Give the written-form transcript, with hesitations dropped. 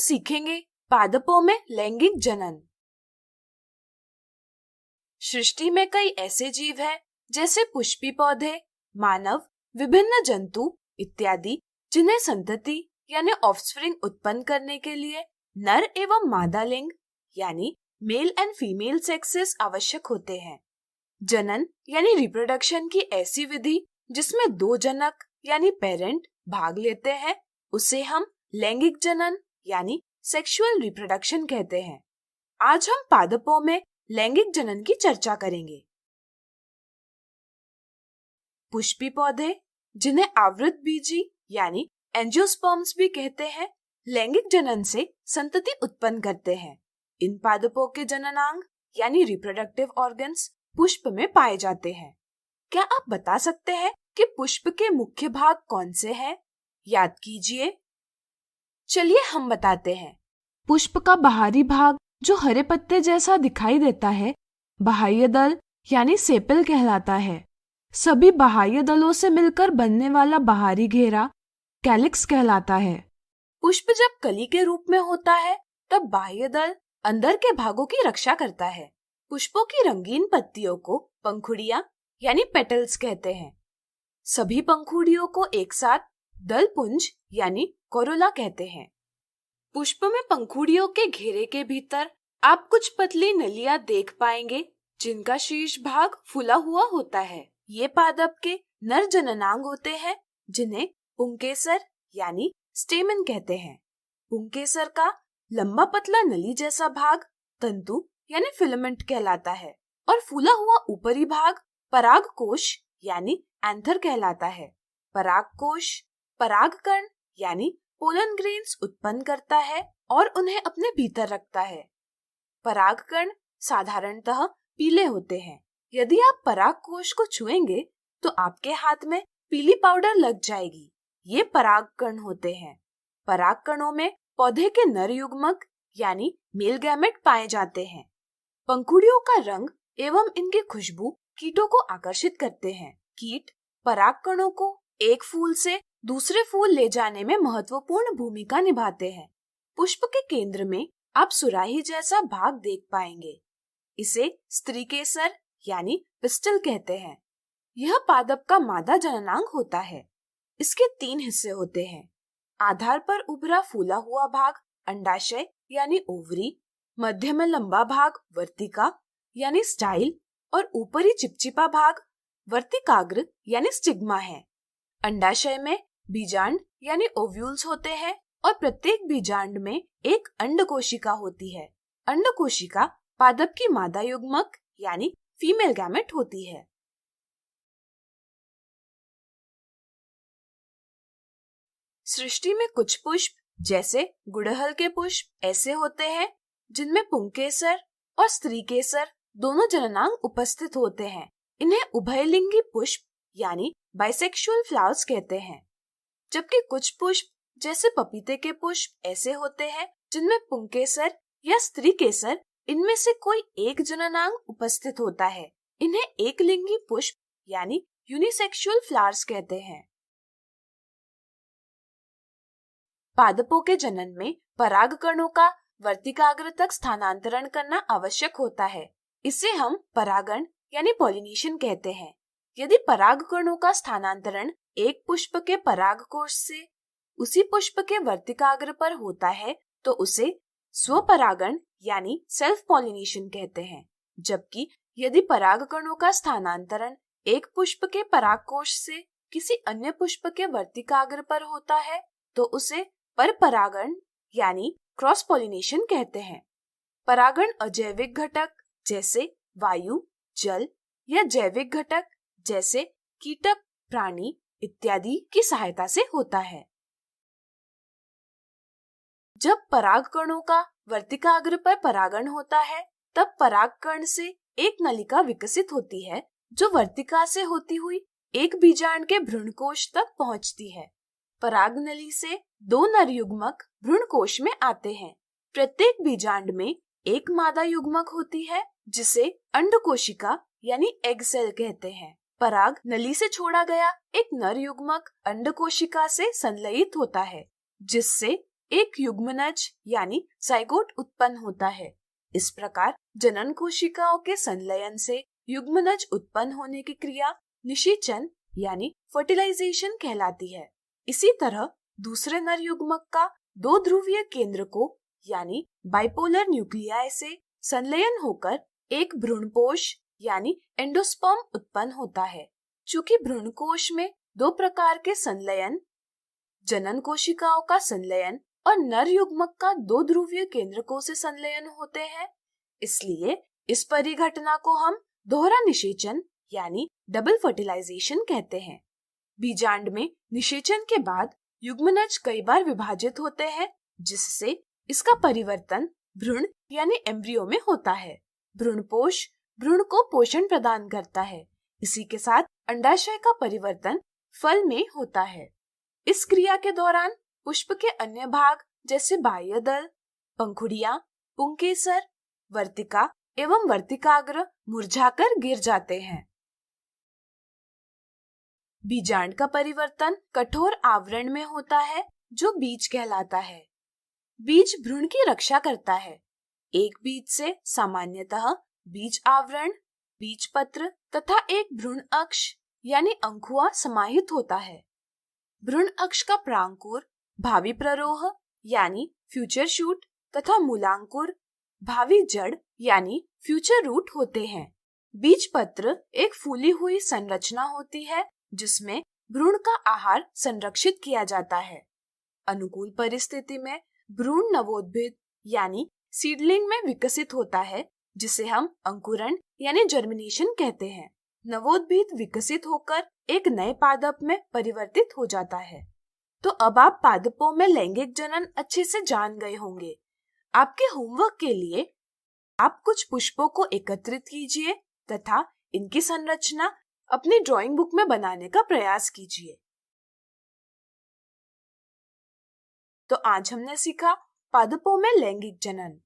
सीखेंगे पादपों में लैंगिक जनन। सृष्टि में कई ऐसे जीव हैं जैसे पुष्पी पौधे, मानव, विभिन्न जंतु इत्यादि, जिन्हें संतति यानी ऑफस्प्रिंग उत्पन्न करने के लिए नर एवं मादा लिंग यानी मेल एंड फीमेल सेक्सेस आवश्यक होते हैं। जनन यानी रिप्रोडक्शन की ऐसी विधि जिसमें दो जनक यानी पेरेंट भाग लेते हैं, उसे हम लैंगिक जनन यानी सेक्सुअल रिप्रोडक्शन कहते हैं। आज हम पादपों में लैंगिक जनन की चर्चा करेंगे। पुष्पी पौधे, जिन्हें आवृतबीजी यानी एंजियोस्पर्म्स भी कहते हैं, लैंगिक जनन से संतति उत्पन्न करते हैं। इन पादपों के जननांग यानी रिप्रोडक्टिव ऑर्गन्स पुष्प में पाए जाते हैं। क्या आप बता सकते हैं कि पुष्प के मुख्य भाग कौन से हैं? याद कीजिए। चलिए हम बताते हैं। पुष्प का बाहरी भाग जो हरे पत्ते जैसा दिखाई देता है, बाह्य दल यानी सेपल कहलाता है। सभी बाह्य दलों से मिलकर बनने वाला बाहरी घेरा कैलिक्स कहलाता है। पुष्प जब कली के रूप में होता है तब बाह्य दल अंदर के भागों की रक्षा करता है। पुष्पों की रंगीन पत्तियों को पंखुड़ियां यानी पेटल्स कहते हैं। सभी पंखुड़ियों को एक साथ दलपुंज यानी कोरोला कहते हैं। पुष्प में पंखुड़ियों के घेरे के भीतर आप कुछ पतली नलियां देख पाएंगे जिनका शीर्ष भाग फूला हुआ होता है। ये पादप के नर जननांग होते हैं जिन्हें पुंकेसर यानी स्टेमन कहते हैं। पुंकेसर का लंबा पतला नली जैसा भाग तंतु यानी फिलामेंट कहलाता है और फूला हुआ ऊपरी भाग परागकोश यानी एंथर कहलाता है। परागकोश परागकण यानी पोलन ग्रेन्स उत्पन्न करता है और उन्हें अपने भीतर रखता है। परागकण साधारणतः पीले होते हैं। यदि आप परागकोश को छुएंगे तो आपके हाथ में पीली पाउडर लग जाएगी। ये परागकण होते हैं। परागकणों में पौधे के नर युग्मक यानी मेल गैमेट पाए जाते हैं। पंखुड़ियों का रंग एवं इनकी खुशबू कीटों को आकर्षित करते हैं। कीट परागकणों को एक फूल से दूसरे फूल ले जाने में महत्वपूर्ण भूमिका निभाते हैं। पुष्प के केंद्र में आप सुराही जैसा भाग देख पाएंगे। इसे स्त्रीकेसर यानी पिस्टल कहते हैं। यह पादप का मादा जननांग होता है। इसके 3 हिस्से होते हैं। आधार पर उभरा फूला हुआ भाग अंडाशय यानी ओवरी, मध्य में लंबा भाग वर्तिका यानी स्टाइल और ऊपरी चिपचिपा भाग वर्तिकाग्र यानी स्टिग्मा है। अंडाशय में बीजांड यानी ओव्यूल्स होते हैं और प्रत्येक बीजांड में एक अंडकोशिका होती है। अंडकोशिका पादप की मादा युग्मक यानी फीमेल गैमेट होती है। सृष्टि में कुछ पुष्प जैसे गुड़हल के पुष्प ऐसे होते हैं जिनमें पुंकेसर और स्त्रीकेसर दोनों जननांग उपस्थित होते हैं। इन्हें उभयलिंगी पुष्प यानी बाइसेक्सुअल फ्लावर्स कहते हैं। जबकि कुछ पुष्प जैसे पपीते के पुष्प ऐसे होते हैं जिनमें पुंकेसर या स्त्रीकेसर इनमें से कोई एक जननांग उपस्थित होता है। इन्हें एकलिंगी पुष्प यानी यूनिसेक्सुअल फ्लावर्स कहते हैं। पादपों के जनन में परागकणों का वर्तिकाग्र तक स्थानांतरण करना आवश्यक होता है। इसे हम परागण यानी पॉलिनेशन कहते हैं। यदि परागकणों का स्थानांतरण एक पुष्प के परागकोश से उसी पुष्प के वर्तिकाग्र पर होता है तो उसे स्वपरागण यानी सेल्फ पॉलिनेशन कहते हैं। जबकि यदि परागकणों का स्थानांतरण एक पुष्प के परागकोश से किसी अन्य पुष्प के वर्तिकाग्र पर होता है तो उसे परपरागण यानी क्रॉस पॉलिनेशन कहते हैं। परागण अजैविक घटक जैसे वायु, जल या जैविक घटक जैसे कीटक, प्राणी इत्यादि की सहायता से होता है। जब परागकणों का वर्तिकाग्र पर परागण होता है तब परागकण से एक नलिका विकसित होती है जो वर्तिका से होती हुई एक बीजांड के भ्रूणकोश तक पहुंचती है। परागनली से 2 नर युग्मक भ्रूणकोश में आते हैं। प्रत्येक बीजांड में एक मादा युग्मक होती है जिसे अंडकोशिका यानी एग सेल कहते हैं। पराग नली से छोड़ा गया एक नर युग्मक अंडकोशिका से संलयित होता है जिससे एक युग्मनज यानी जाइगोट उत्पन्न होता है। इस प्रकार जनन कोशिकाओं के संलयन से युग्मनज उत्पन्न होने की क्रिया निषेचन यानी फर्टिलाइजेशन कहलाती है। इसी तरह दूसरे नर युग्मक का दो ध्रुवीय केंद्र को यानी बाइपोलर न्यूक्लियाई से संलयन होकर एक भ्रूणपोष यानी एंडोस्पर्म उत्पन्न होता है। चूंकि भ्रूणकोश में दो प्रकार के संलयन, जनन कोशिकाओं का संलयन और नर युग्मक का दो ध्रुवीय केंद्रकों से संलयन होते हैं, इसलिए इस परिघटना को हम दोहरा निषेचन यानी डबल फर्टिलाइजेशन कहते हैं। बीजांड में निषेचन के बाद युग्मनज कई बार विभाजित होते हैं, जिससे इसका परिवर्तन भ्रूण यानी एम्ब्रियो में होता है। भ्रूणपोष भ्रूण को पोषण प्रदान करता है। इसी के साथ अंडाशय का परिवर्तन फल में होता है। इस क्रिया के दौरान पुष्प के अन्य भाग जैसे बाह्यदल, पंखुड़ियां, पुंकेसर, वर्तिका एवं वर्तिकाग्र मुरझाकर गिर जाते हैं। बीजांड का परिवर्तन कठोर आवरण में होता है जो बीज कहलाता है। बीज भ्रूण की रक्षा करता है। एक बीज से सामान्यतः बीज आवरण, बीज पत्र तथा एक भ्रूण अक्ष यानी अंकुआ समाहित होता है। भ्रूण अक्ष का प्रांकुर भावी प्ररोह यानी फ्यूचर शूट तथा मूलांकुर भावी जड़ यानी फ्यूचर रूट होते हैं। बीज पत्र एक फूली हुई संरचना होती है जिसमें भ्रूण का आहार संरक्षित किया जाता है। अनुकूल परिस्थिति में भ्रूण नवोद्भिद यानी सीडलिंग में विकसित होता है, जिसे हम अंकुरण यानी जर्मिनेशन कहते हैं। नवोद्भिद विकसित होकर एक नए पादप में परिवर्तित हो जाता है। तो अब आप पादपों में लैंगिक जनन अच्छे से जान गए होंगे। आपके होमवर्क के लिए आप कुछ पुष्पों को एकत्रित कीजिए तथा इनकी संरचना अपनी ड्राइंग बुक में बनाने का प्रयास कीजिए। तो आज हमने सीखा पादपों में लैंगिक जनन।